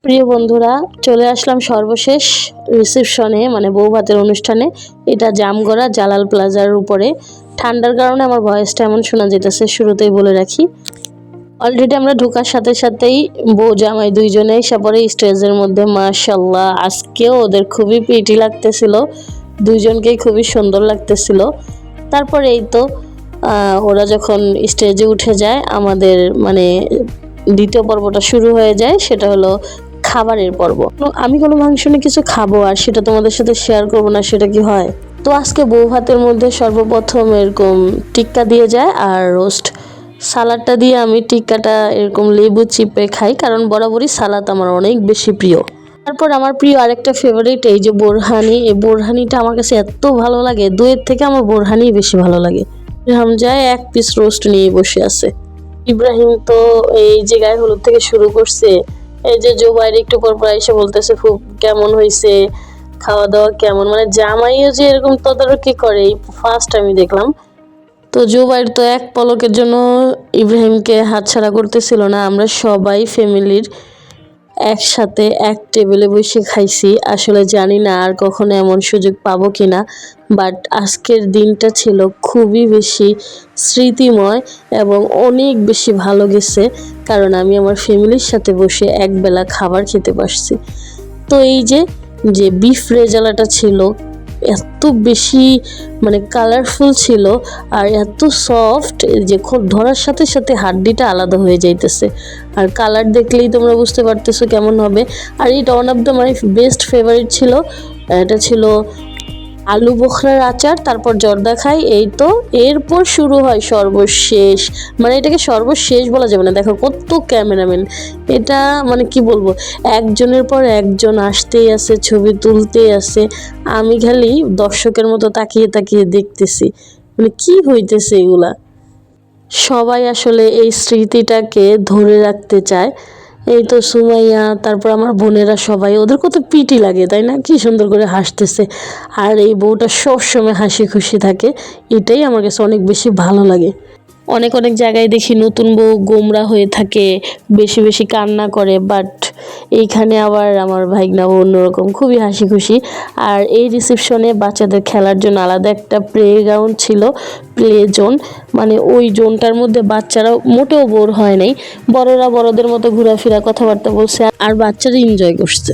প্রিয় বন্ধুরা, চলে আসলাম সর্বশেষ রিসেপশনে, মানে বউ ভাতের অনুষ্ঠানে। এটা জামগড়া জালাল প্লাজার উপরে। ঠান্ডার কারণে আমার ভয়েসটা এমন শোনা যেতেছে, শুরুতেই বলে রাখি। অলরেডি আমরা ঢোকার সাথে সাথেই বউ জামাই দুইজনে এসে পরে স্টেজের মধ্যে। মাশাআল্লাহ, আজকেও ওদের খুবই প্রিটি লাগতেছিল, দুইজনকেই খুবই সুন্দর লাগতেছিল। তারপরে এই তো ওরা যখন স্টেজে উঠে যায়, আমাদের মানে দ্বিতীয় পর্বটা শুরু হয়ে যায়। সেটা হলো খাবারের পর্ব। আমি কোনো মাংস নিয়ে কিছু খাবো আর সেটা তোমাদের সাথে শেয়ার করবো না, সেটা কি হয়? তো আজকে বউ ভাতের মধ্যে সর্বপ্রথম এরকম টিক্কা দিয়ে যায় আর রোস্ট। সালাডটা দিয়ে আমি টিক্কাটা এরকম লেবু চিপে খাই, কারণ বরাবরই সালাদ আমার অনেক বেশি প্রিয়। তারপর আমার প্রিয় আরেকটা ফেভারিট এই যে বোরহানি। এই বোরহানিটা আমার কাছে এত ভালো লাগে, দইয়ের থেকে আমার বোরহানি বেশি ভালো লাগে। হামজায় এক পিস রোস্ট নিয়ে বসে আছে। ইব্রাহিম তো এই যে গায়ে হলুদ থেকে শুরু করছে। এই যে জুবাইর একটু পর পর এসে বলতেছে খুব কেমন হয়েছে, খাওয়া দাওয়া কেমন। মানে জামাইও যে এরকম তদারকি করে এই ফার্স্ট আমি দেখলাম। তো জুবাইর তো এক পলকের জন্য ইব্রাহিমকে হাতছাড়া করতেছিল না। আমরা সবাই ফ্যামিলির একসাথে এক টেবিলে বসে খাইছি। আসলে জানি না আর কখনো এমন সুযোগ পাবো কিনা, বাট আজকের দিনটা ছিল খুবই বেশি স্মৃতিময় এবং অনেক বেশি ভালো গেছে, কারণ আমি আমার ফ্যামিলির সাথে বসে একবেলা খাবার খেতে পারছি। তো এই যে বিফ রেজালাটা ছিল এত বেশি মানে কালারফুল ছিল আর এত সফট যে ধরার সাথে সাথে হাড্ডিটা আলাদা হয়ে যাইতেছে। আর কালার দেখলেই তোমরা বুঝতে পারতেছো কেমন হবে। আর এটা one of the my best favourite ছিল। এটা ছিল আলু বোখরার আচার, তারপর জর্দা খাই। এই তো এরপর শুরু হয় সর্বশেষ, মানে এটাকে সর্বশেষ বলা যাবে না। দেখো কত ক্যামেরাম্যান, এটা মানে কি বলবো, একজনের পর একজন আসতেই আছে, ছবি তুলতেই আছে। আমি খালি দর্শকের মতো তাকিয়ে তাকিয়ে দেখতেছি, মানে কি হইতেছে এগুলা। সবাই আসলে এই স্মৃতিটাকে ধরে রাখতে চায়। এই তো সুমাইয়া, তারপর আমার বোনেরা সবাই, ওদের কত পিটি লাগে তাই না, কি সুন্দর করে হাসতেছে। আর এই বউটা সবসময় হাসি খুশি থাকে, এটাই আমার কাছে অনেক বেশি ভালো লাগে। অনেক অনেক জায়গায় দেখি নতুন বউ গোমরা হয়ে থাকে, বেশি বেশি কান্না করে, বাট এইখানে আবার আমার ভাইগনা বউ অন্যরকম, খুবই হাসি খুশি। আর এই রিসেপশনে বাচ্চাদের খেলার জন্য আলাদা একটা প্লে গ্রাউন্ড ছিল, প্লে জোন। মানে ওই জোনটার মধ্যে বাচ্চারা মোটেও বোর হয় নাই, বড়রা বড়দের মতো ঘোরাফেরা কথাবার্তা বলছে আর বাচ্চারা এনজয় করছে।